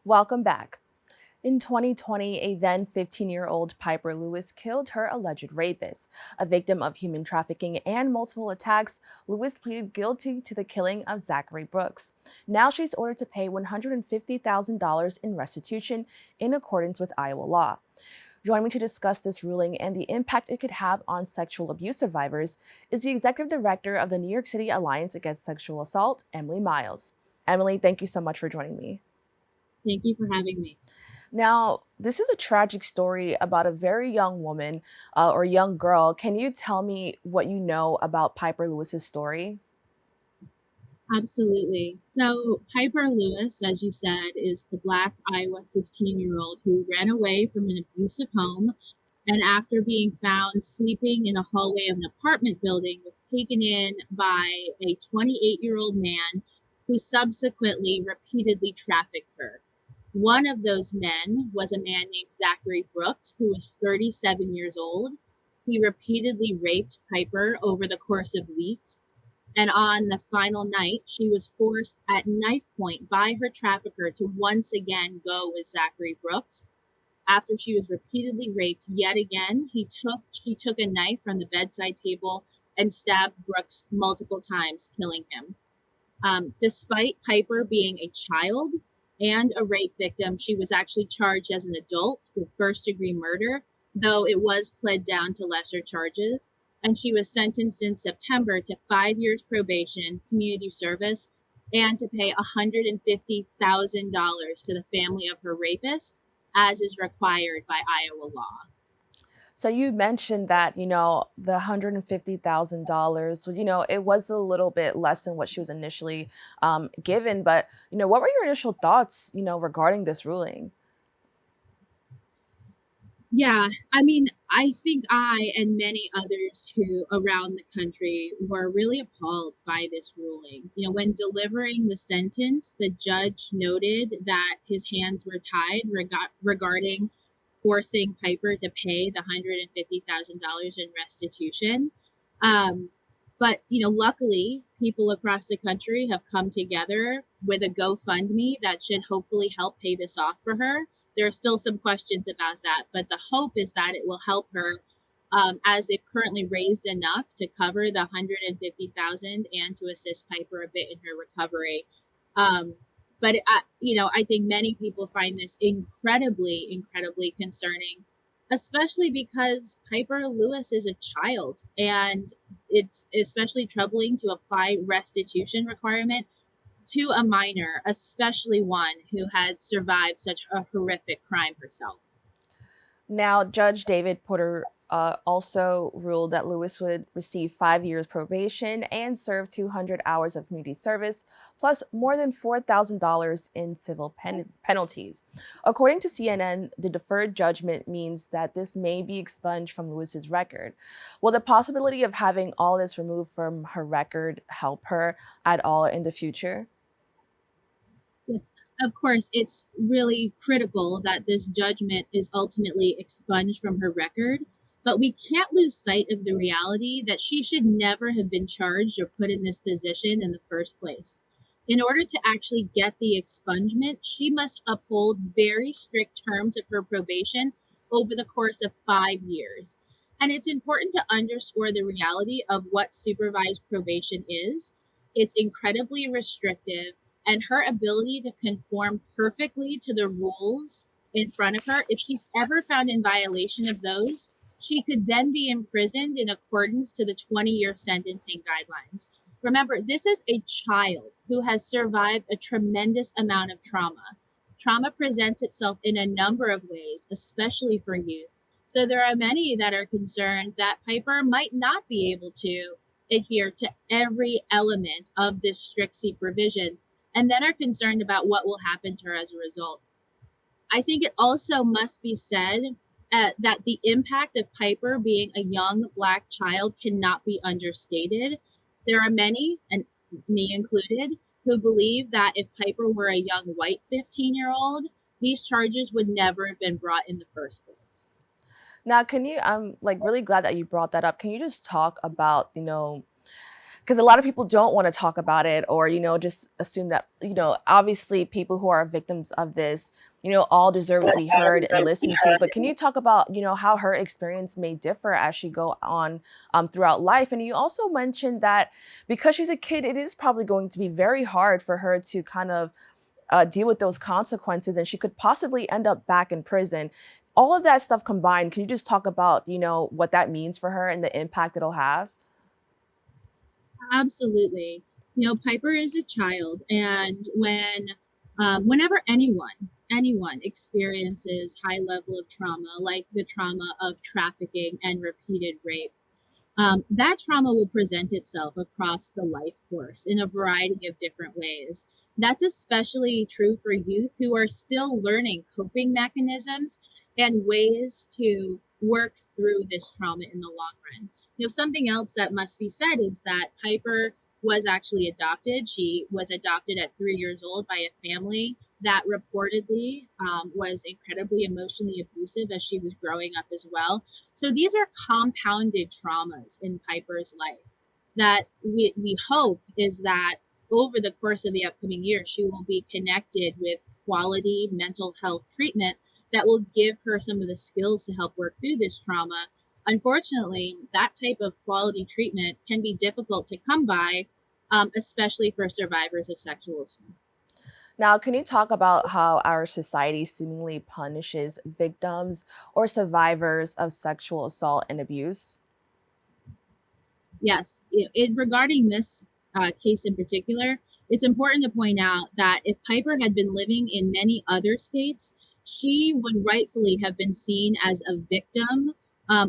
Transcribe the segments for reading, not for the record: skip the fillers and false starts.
Welcome back. In 2020, a then 15-year-old Piper Lewis killed her alleged rapist. A victim of human trafficking and multiple attacks, Lewis pleaded guilty to the killing of Zachary Brooks. Now she's ordered to pay $150,000 in restitution in accordance with Iowa law. Joining me to discuss this ruling and the impact it could have on sexual abuse survivors is the executive director of the New York City Alliance Against Sexual Assault, Emily Miles. Emily, thank you so much for joining me. Thank you for having me. Now, this is a tragic story about a very young woman or young girl. Can you tell me what you know about Piper Lewis's story? Absolutely. So, Piper Lewis, as you said, is the Black Iowa 15-year-old who ran away from an abusive home and, after being found sleeping in a hallway of an apartment building, was taken in by a 28-year-old man who subsequently repeatedly trafficked her. One of those men was a man named Zachary Brooks, who was 37 years old. He repeatedly raped Piper over the course of weeks. And on the final night, she was forced at knife point by her trafficker to once again go with Zachary Brooks. After she was repeatedly raped yet again, she took a knife from the bedside table and stabbed Brooks multiple times, killing him. Despite Piper being a child and a rape victim, she was actually charged as an adult with first degree murder, though it was pled down to lesser charges. And she was sentenced in September to 5 years probation, community service, and to pay $150,000 to the family of her rapist, as is required by Iowa law. So you mentioned that, the $150,000, it was a little bit less than what she was initially given. But, what were your initial thoughts, regarding this ruling? Yeah, I think I and many others who around the country were really appalled by this ruling. When delivering the sentence, the judge noted that his hands were tied regarding forcing Piper to pay the $150,000 in restitution. Um, but luckily, people across the country have come together with a GoFundMe that should hopefully help pay this off for her. There are still some questions about that, but the hope is that it will help her, as they've currently raised enough to cover the 150,000 and to assist Piper a bit in her recovery. Um, but I think many people find this incredibly, incredibly concerning, especially because Piper Lewis is a child, and it's especially troubling to apply restitution requirement to a minor, especially one who had survived such a horrific crime herself. Now, Judge David Porter also ruled that Lewis would receive 5 years probation and serve 200 hours of community service, plus more than $4,000 in civil penalties. According to CNN, the deferred judgment means that this may be expunged from Lewis's record. Will the possibility of having all this removed from her record help her at all in the future? Yes, of course, it's really critical that this judgment is ultimately expunged from her record, but we can't lose sight of the reality that she should never have been charged or put in this position in the first place. In order to actually get the expungement, she must uphold very strict terms of her probation over the course of 5 years. And it's important to underscore the reality of what supervised probation is. It's incredibly restrictive, and her ability to conform perfectly to the rules in front of her, if she's ever found in violation of those, she could then be imprisoned in accordance to the 20-year sentencing guidelines. Remember, this is a child who has survived a tremendous amount of trauma. Trauma presents itself in a number of ways, especially for youth. So there are many that are concerned that Piper might not be able to adhere to every element of this strict supervision, and then are concerned about what will happen to her as a result. I think it also must be said that the impact of Piper being a young Black child cannot be understated. There are many, and me included, who believe that if Piper were a young white 15-year-old, these charges would never have been brought in the first place. Now, I'm like really glad that you brought that up. Can you just talk about, because a lot of people don't want to talk about it, or just assume that obviously people who are victims of this all deserve to be heard and listened to. But can you talk about how her experience may differ as she go on throughout life? And you also mentioned that because she's a kid, it is probably going to be very hard for her to kind of deal with those consequences, and she could possibly end up back in prison. All of that stuff combined, can you just talk about what that means for her and the impact it'll have? Absolutely. Piper is a child, and whenever anyone experiences high level of trauma, like the trauma of trafficking and repeated rape, that trauma will present itself across the life course in a variety of different ways. That's especially true for youth who are still learning coping mechanisms and ways to work through this trauma in the long run. Something else that must be said is that Piper was actually adopted. She was adopted at 3 years old by a family that reportedly was incredibly emotionally abusive as she was growing up as well. So these are compounded traumas in Piper's life that we hope is that over the course of the upcoming years, she will be connected with quality mental health treatment that will give her some of the skills to help work through this trauma. Unfortunately, that type of quality treatment can be difficult to come by, especially for survivors of sexual assault. Now, can you talk about how our society seemingly punishes victims or survivors of sexual assault and abuse? Yes, regarding this case in particular, it's important to point out that if Piper had been living in many other states, she would rightfully have been seen as a victim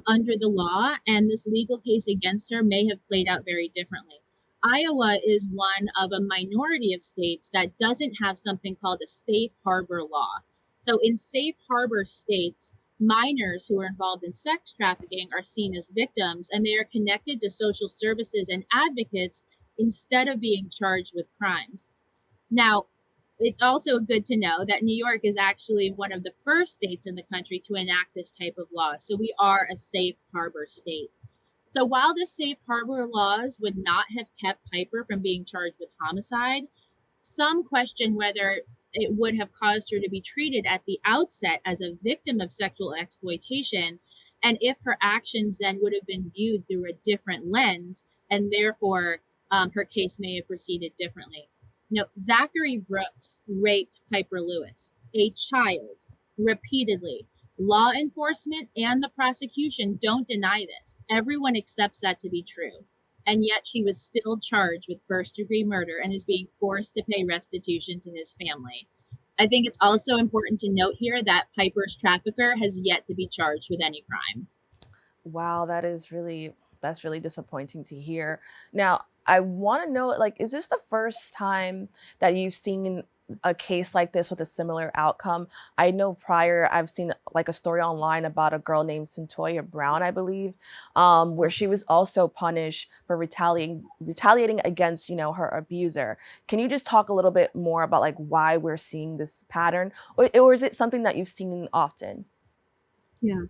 under the law, and this legal case against her may have played out very differently. Iowa is one of a minority of states that doesn't have something called a safe harbor law. So, in safe harbor states, minors who are involved in sex trafficking are seen as victims, and they are connected to social services and advocates instead of being charged with crimes. Now, it's also good to know that New York is actually one of the first states in the country to enact this type of law. So we are a safe harbor state. So while the safe harbor laws would not have kept Piper from being charged with homicide, some question whether it would have caused her to be treated at the outset as a victim of sexual exploitation, and if her actions then would have been viewed through a different lens, and therefore her case may have proceeded differently. Zachary Brooks raped Piper Lewis, a child, repeatedly. Law enforcement and the prosecution don't deny this. Everyone accepts that to be true. And yet she was still charged with first-degree murder and is being forced to pay restitution to his family. I think it's also important to note here that Piper's trafficker has yet to be charged with any crime. Wow, that's really disappointing to hear. Now, I want to know, like, is this the first time that you've seen a case like this with a similar outcome? I know prior I've seen like a story online about a girl named Centoya Brown, I believe, where she was also punished for retaliating against, her abuser. Can you just talk a little bit more about like why we're seeing this pattern, or is it something that you've seen often? Yeah.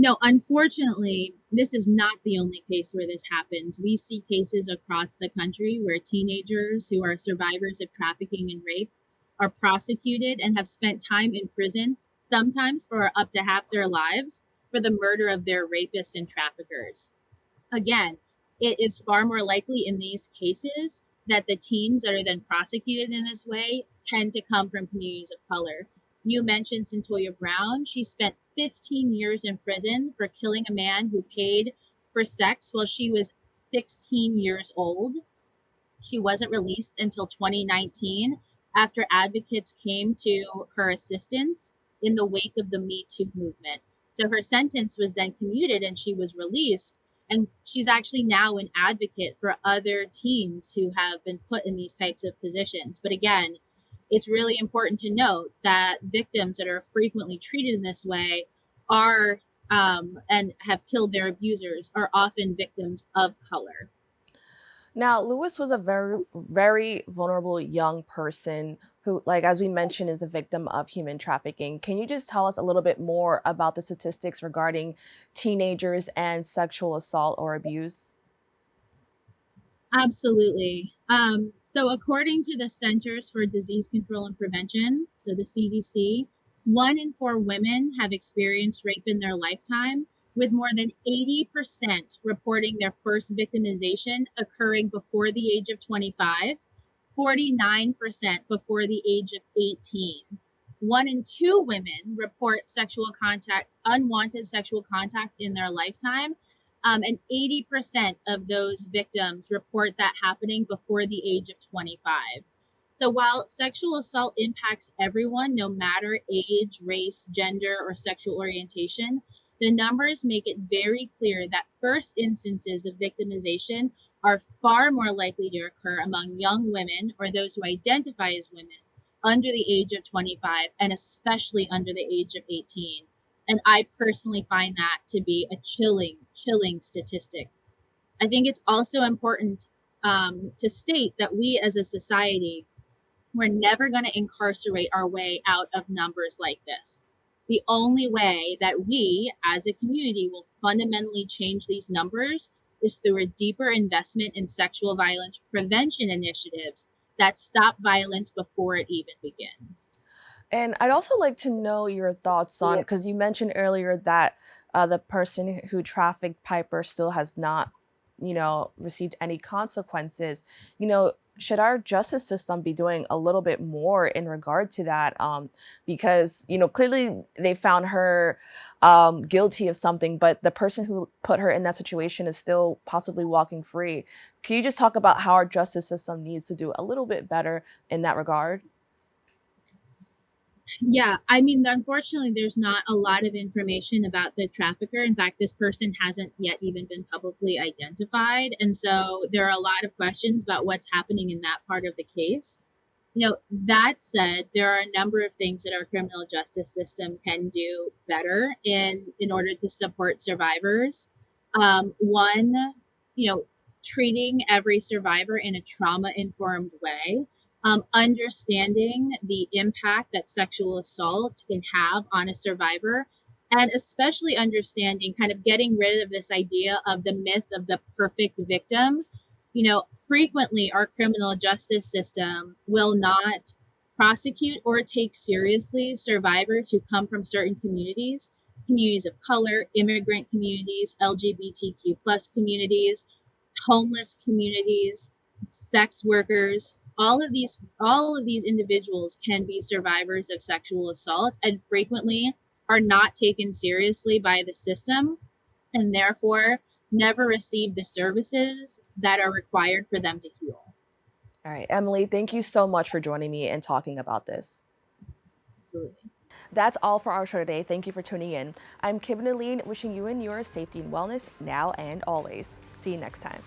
No, unfortunately, this is not the only case where this happens. We see cases across the country where teenagers who are survivors of trafficking and rape are prosecuted and have spent time in prison, sometimes for up to half their lives, for the murder of their rapists and traffickers. Again, it is far more likely in these cases that the teens that are then prosecuted in this way tend to come from communities of color. You mentioned Centoya Brown. She spent 15 years in prison for killing a man who paid for sex while she was 16 years old. She wasn't released until 2019 after advocates came to her assistance in the wake of the Me Too movement. So her sentence was then commuted and she was released. And she's actually now an advocate for other teens who have been put in these types of positions. But again, it's really important to note that victims that are frequently treated in this way are and have killed their abusers are often victims of color. Now, Lewis was a very vulnerable young person who, like, as we mentioned, is a victim of human trafficking. Can you just tell us a little bit more about the statistics regarding teenagers and sexual assault or abuse? Absolutely. So, according to the Centers for Disease Control and Prevention, so the CDC, 1 in 4 women have experienced rape in their lifetime, with more than 80% reporting their first victimization occurring before the age of 25, 49% before the age of 18. 1 in 2 women report unwanted sexual contact in their lifetime, and 80% of those victims report that happening before the age of 25. So while sexual assault impacts everyone, no matter age, race, gender, or sexual orientation, the numbers make it very clear that first instances of victimization are far more likely to occur among young women or those who identify as women under the age of 25, and especially under the age of 18. And I personally find that to be a chilling statistic. I think it's also important to state that we as a society, we're never going to incarcerate our way out of numbers like this. The only way that we as a community will fundamentally change these numbers is through a deeper investment in sexual violence prevention initiatives that stop violence before it even begins. And I'd also like to know your thoughts on, Yeah. because you mentioned earlier that the person who trafficked Piper still has not, received any consequences. Should our justice system be doing a little bit more in regard to that? Because, clearly they found her guilty of something, but the person who put her in that situation is still possibly walking free. Can you just talk about how our justice system needs to do a little bit better in that regard? Yeah, I mean, unfortunately, there's not a lot of information about the trafficker. In fact, this person hasn't yet even been publicly identified. And so there are a lot of questions about what's happening in that part of the case. That said, there are a number of things that our criminal justice system can do better in order to support survivors. One, treating every survivor in a trauma informed way, understanding the impact that sexual assault can have on a survivor, and especially understanding, kind of getting rid of this idea of the myth of the perfect victim. Frequently our criminal justice system will not prosecute or take seriously survivors who come from certain communities of color, immigrant communities, LGBTQ plus communities, homeless communities, sex workers. All of these individuals can be survivors of sexual assault and frequently are not taken seriously by the system, and therefore never receive the services that are required for them to heal. All right, Emily, thank you so much for joining me and talking about this. Absolutely. That's all for our show today. Thank you for tuning in. I'm Kibin Alleyne, wishing you and yours safety and wellness now and always. See you next time.